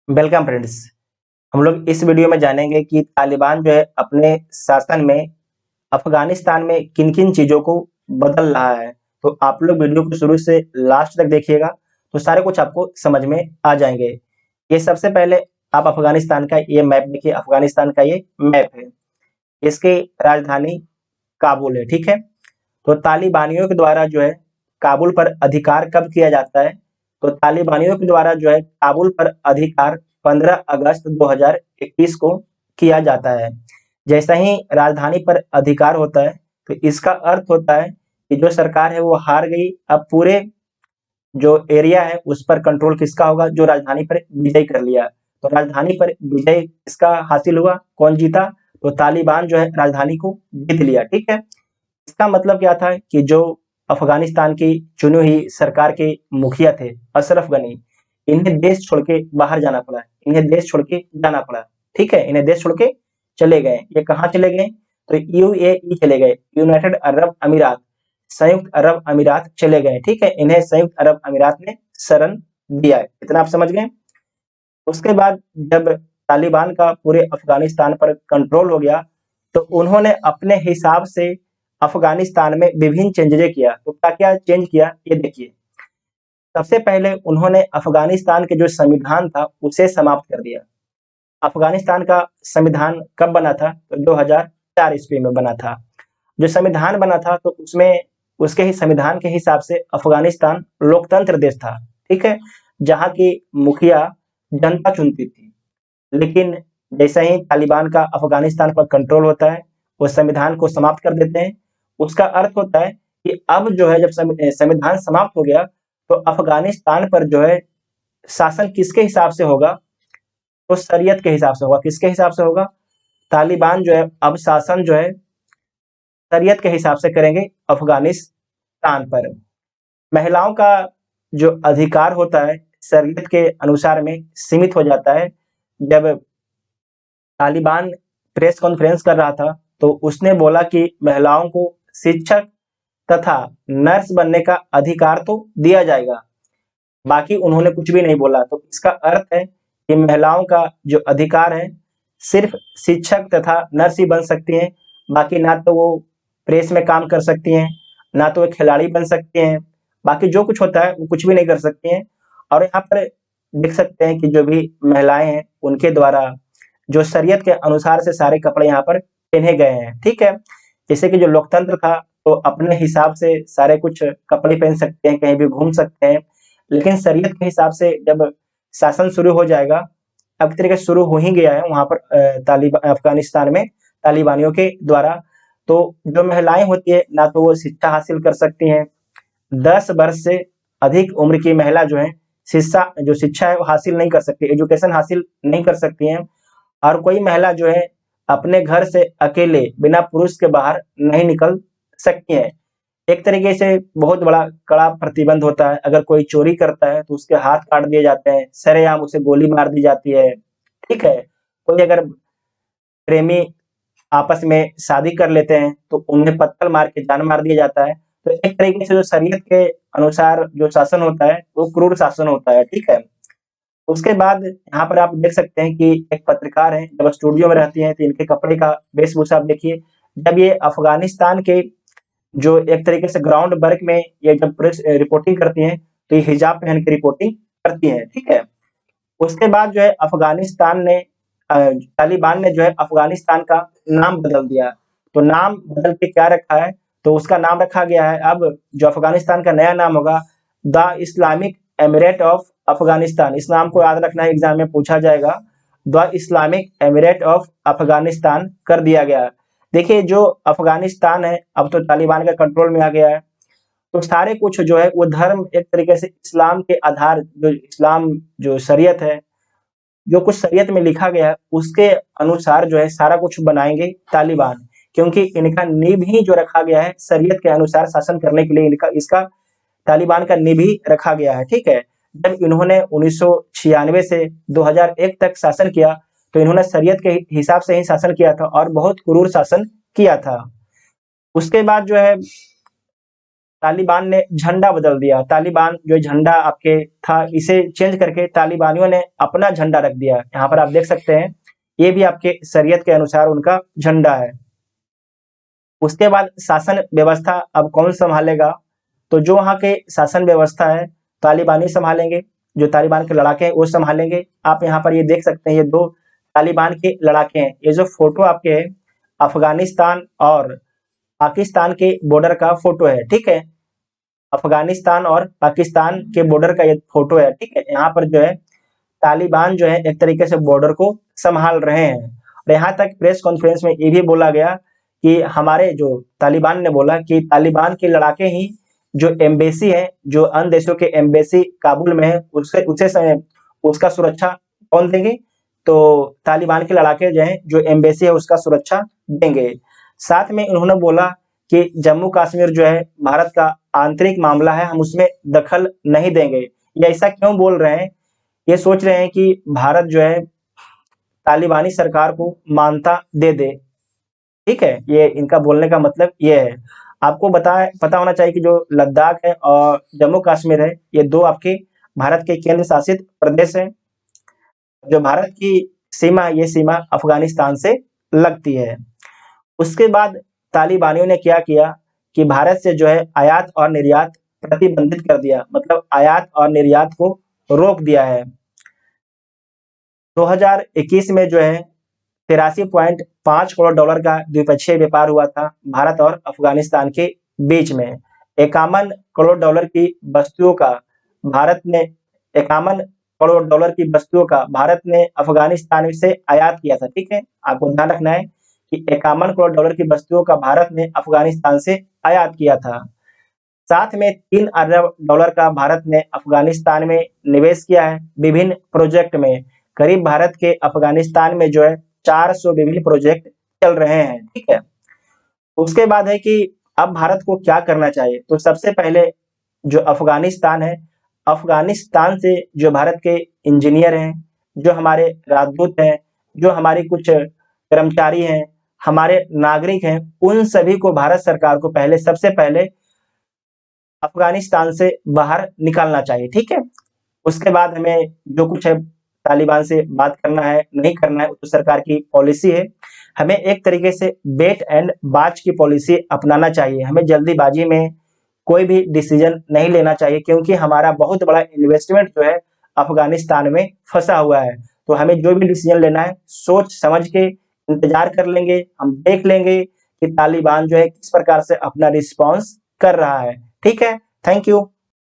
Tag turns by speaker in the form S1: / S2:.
S1: Welcome friends. हम लोग इस वीडियो में जानेंगे कि तालिबान जो है अपने शासन में अफगानिस्तान में किन-किन चीज़ों को बदल रहा है। तो आप लोग वीडियो को शुरू से लास्ट तक देखिएगा, तो सारे कुछ आपको समझ में आ जाएँगे। ये सबसे पहले आप अफगानिस्तान का ये मैप देखिए, अफगानिस्तान का ये मैप है। इसकी राजधानी काबुल है, ठीक है? तो तालिबानियों के द्वारा जो है काबुल पर अधिकार कब किया जाता है? तो तालिबानियों के द्वारा जो है काबुल पर अधिकार 15 अगस्त 2021 को किया जाता है। जैसे ही राजधानी पर अधिकार होता है, तो इसका अर्थ होता है कि जो सरकार है वो हार गई। अब पूरे जो एरिया है उस पर कंट्रोल किसका होगा? जो राजधानी पर विजय कर लिया। तो राजधानी पर विजय किसका हासिल हुआ? कौन जीता? तो तालिबान जो है राजधानी को जीत लिया, ठीक है? इसका मतलब क्या था कि जो अफगानिस्तान की चुनी हुई सरकार के मुखिया थे अशरफ गनी, इन्हें देश छोड़ के बाहर जाना पड़ा, इन्हें देश छोड़ के जाना पड़ा, ठीक है? इन्हें देश छोड़ के चले गए। ये कहाँ चले गए? तो यूएई चले गए, यूनाइटेड अरब अमीरात, संयुक्त अरब अमीरात चले गए, ठीक है? इन्हें संयुक्त अरब अमीरात ने शरण दिया है। इतना आप समझ गए? उसके बाद जब तालिबान का पूरे अफगानिस्तान पर कंट्रोल हो गया, तो उन्होंने अपने हिसाब से अफगानिस्तान में विभिन्न चेंजेज़ किया। तो क्या-क्या चेंज किया, ये देखिए। सबसे पहले उन्होंने अफगानिस्तान के जो संविधान था, उसे समाप्त कर दिया। अफगानिस्तान का संविधान कब बना था? तो 2004 ईस्वी में बना था। जो संविधान बना था, तो उसमें उसके ही संविधान के हिसाब से अफगानिस्तान लोकतंत्र देश था, ठीक है? जहाँ की मुखिया जनता चुनती थी। लेकिन जैसे ही तालिबान का अफगानिस्तान पर कंट्रोल होता है, वो संविधान को समाप्त कर देते हैं। उसका अर्थ होता है कि अब जो है जब संविधान समाप्त हो गया, तो अफगानिस्तान पर जो है शासन किसके हिसाब से होगा? तो शरीयत के हिसाब से होगा। किसके हिसाब से होगा? तालिबान जो है अब शासन जो है शरीयत के हिसाब से करेंगे अफगानिस्तान पर। महिलाओं का जो अधिकार होता है, शरीयत के अनुसार में सीमित हो जाता है। जब तालिबान प्रेस कॉन्फ्रेंस कर रहा था, तो उसने बोला कि महिलाओं को शिक्षक तथा नर्स बनने का अधिकार तो दिया जाएगा। बाकी उन्होंने कुछ भी नहीं बोला। तो इसका अर्थ है कि महिलाओं का जो अधिकार है, सिर्फ शिक्षक तथा नर्स ही बन सकती हैं। बाकी ना तो वो प्रेस में काम कर सकती हैं, ना तो वो खिलाड़ी बन सकती हैं। बाकी जो कुछ होता है, वो कुछ भी नहीं कर सकती हैं। और यहाँ पर देख सकते हैं कि जो भी महिलाएँ हैं, उनके द्वारा जो शरीयत के अनुसार से सारे कपड़े यहाँ पर पहने गए हैं, ठीक है? जैसे कि जो लोकतंत्र था, तो अपने हिसाब से सारे कुछ कपड़े पहन सकते हैं, कहीं भी घूम सकते हैं। लेकिन शरीयत के हिसाब से जब शासन शुरू हो जाएगा, अब तरीके से शुरू हो ही गया है वहाँ पर अफगानिस्तान में तालिबानियों के द्वारा, तो जो महिलाएँ होती है, ना तो वो शिक्षा हासिल कर सकती हैं। 10 वर्ष से अधिक उम्र की महिला जो शिक्षा है वो हासिल नहीं कर सकती, एजुकेशन हासिल नहीं कर सकती हैं। और कोई महिला जो है अपने घर से अकेले बिना पुरुष के बाहर नहीं निकल सकती है। एक तरीके से बहुत बड़ा कड़ा प्रतिबंध होता है। अगर कोई चोरी करता है तो उसके हाथ काट दिए जाते हैं, सरेआम उसे गोली मार दी जाती है, ठीक है? कोई अगर प्रेमी आपस में शादी कर लेते हैं तो उन्हें पत्थर मार के जान मार दिया जाता है। तो एक तरीके से जो शरीयत के अनुसार जो शासन होता है, वो क्रूर शासन होता है, ठीक है? उसके बाद यहाँ पर आप देख सकते हैं कि एक पत्रकार हैं, जब स्टूडियो में रहती हैं, तो इनके कपड़े का वेशभूषा आप देखिए। जब ये अफ़गानिस्तान के जो एक तरीके से ग्राउंड वर्क में ये जब प्रेस रिपोर्टिंग करती हैं, तो ये हिजाब पहन के रिपोर्टिंग करती हैं, ठीक है? उसके बाद जो है तालिबान ने जो है अफ़गानिस्तान का नाम बदल दिया। तो नाम बदल के क्या रखा है? तो उसका नाम रखा गया है अब जो अफ़गानिस्तान का नया नाम होगा, the Islamic emirate of Afghanistan. इस नाम को याद रखना है, एग्ज़ाम में पूछा जाएगा। The Islamic emirate of Afghanistan कर दिया गया है। देखिए जो अफ़गानिस्तान है, अब तो तालिबान के कंट्रोल में आ गया है। तो सारे कुछ जो है वो धर्म एक तरीके से इस्लाम के आधार जो इस्लाम जो शरीयत है, जो कुछ शरीयत में लिखा गया है, उसके अनुसार जो है सारा कुछ बनाएँगे तालिबान। क्योंकि इनका नींव ही जो रखा गया है शरीयत के अनुसार शासन करने के लिए इनका इसका तालिबान का नींव ही रखा गया है, ठीक है? जब इन्होंने 1996 से 2001 तक शासन किया, तो इन्होंने शरीयत के हिसाब से ही शासन किया था और बहुत क्रूर शासन किया था। उसके बाद जो है तालिबान ने झंडा बदल दिया। तालिबान जो झंडा आपके था, इसे चेंज करके तालिबानियों ने अपना झंडा रख दिया। यहाँ पर आप देख सकते हैं, ये भी आपके शरीयत के अनुसार उनका झंडा है। उसके बाद शासन व्यवस्था अब कौन संभालेगा? तो जो वहाँ के शासन व्यवस्था है, तालिबानी संभालेंगे। जो तालिबान के लड़ाके हैं वो संभालेंगे। आप यहाँ पर ये देख सकते हैं, ये 2 तालिबान के लड़ाके हैं। ये जो फोटो आपके है, अफगानिस्तान और पाकिस्तान के बॉर्डर का फोटो है, ठीक है। अफगानिस्तान और पाकिस्तान के बॉर्डर का ये फोटो है, ठीक है। यहाँ पर जो है तालिबान जो है एक तरीके से बॉर्डर को संभाल रहे हैं। और यहाँ तक प्रेस कॉन्फ्रेंस में ये भी बोला गया कि हमारे जो तालिबान ने बोला कि तालिबान के लड़ाके ही जो एम्बेसी है, जो अन्य देशों के एम्बेसी काबुल में है, उसका सुरक्षा कौन देंगे? तो तालिबान के लड़ाके जो हैं, जो एम्बेसी है उसका सुरक्षा देंगे। साथ में उन्होंने बोला कि जम्मू कश्मीर जो है भारत का आंतरिक मामला है, हम उसमें दखल नहीं देंगे। ये ऐसा क्यों बोल रहे हैं? ये सोच रहे हैं कि भारत जो है तालिबानी सरकार को मान्यता दे दे, ठीक है। ये इनका बोलने का मतलब ये है। आपको पता होना चाहिए कि जो लद्दाख है और जम्मू कश्मीर है, ये 2 आपके भारत के केंद्र शासित प्रदेश हैं। जो भारत की सीमा, ये सीमा अफगानिस्तान से लगती है। उसके बाद तालिबानियों ने क्या किया कि भारत से जो है आयात और निर्यात प्रतिबंधित कर दिया, मतलब आयात और निर्यात को रोक दिया है। 2021 में जो है 83.5 करोड़ डॉलर का द्विपक्षीय व्यापार हुआ था भारत और अफगानिस्तान के बीच में। 51 करोड़ डॉलर की वस्तुओं का भारत ने 51 करोड़ डॉलर की वस्तुओं का भारत ने अफगानिस्तान से आयात किया था, ठीक है। आपको ध्यान रखना है कि 51 करोड़ डॉलर की वस्तुओं का भारत ने अफगानिस्तान से आयात किया था। साथ में 3 अरब डॉलर का भारत ने अफगानिस्तान में निवेश किया है विभिन्न प्रोजेक्ट में। करीब भारत के अफगानिस्तान में जो है 400 विभिन्न प्रोजेक्ट चल रहे हैं, ठीक है। उसके बाद है कि अब भारत को क्या करना चाहिए? तो सबसे पहले जो अफगानिस्तान है, अफगानिस्तान से जो भारत के इंजीनियर हैं, जो हमारे राजदूत हैं, जो हमारी कुछ कर्मचारी हैं, हमारे नागरिक हैं, उन सभी को भारत सरकार को सबसे पहले अफगानिस्तान से बाहर निकालना चाहिए, ठीक है। उसके बाद हमें जो कुछ है तालिबान से बात करना है, नहीं करना है, तो सरकार की पॉलिसी है। हमें एक तरीके से वेट एंड वॉच की पॉलिसी अपनाना चाहिए। हमें जल्दीबाजी में कोई भी डिसीजन नहीं लेना चाहिए, क्योंकि हमारा बहुत बड़ा इन्वेस्टमेंट जो है अफगानिस्तान में फंसा हुआ है। तो हमें जो भी डिसीजन लेना है सोच समझ के इंतजार कर लेंगे। हम देख लेंगे कि तालिबान जो है किस प्रकार से अपना रिस्पॉन्स कर रहा है, ठीक है। Thank you.